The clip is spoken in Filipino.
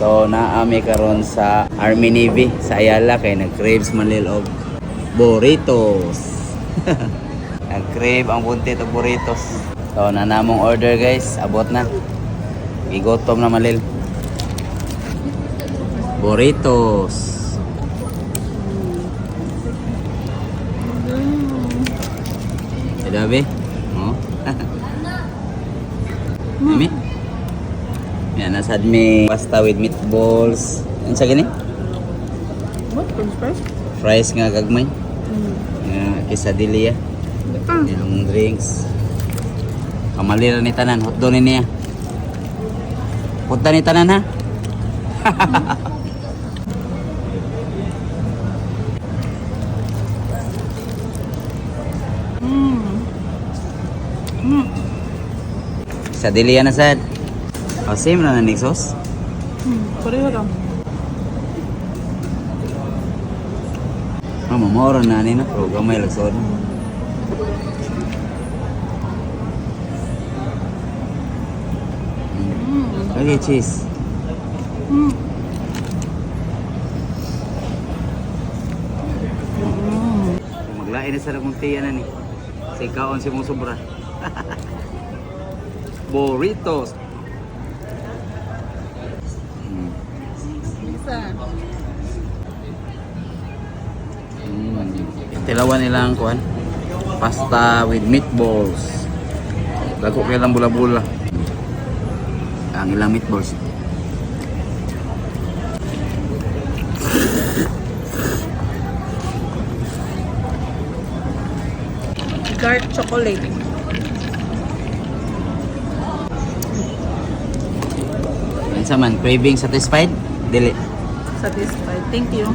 So naami karon sa Army Navy sa Ayala kay nag-craves man lil og burritos. Nag-crave ang buntit og burritos. So nanamong order guys, abot na. Gigotom na malil. Burritos. Dabi? Oh. Ami? Yan, nasad may pasta with meatballs. Ano sa gani? What? French fries? Fries nga gagmay. Quesadilla. Yung drinks. Kamalira ni tanan. Hotdog ni niya. Punta ni tanan ha? Quesadilla na sad. Oh, same na naning sauce. Pareho lang. Mamamoro na ni na. Pero gamay lang sod. Okay, cheese. Maglain na sa lakong tiyan na ni. Sa ikaon si mong sobra. Burritos. Isa. Tilawan nilang kuan. Pasta with meatballs. Dako kay lang bula-bula. Ang ilang meatballs. Dark chocolate. Ano man, craving satisfied? Dili. Satisfied. Thank you.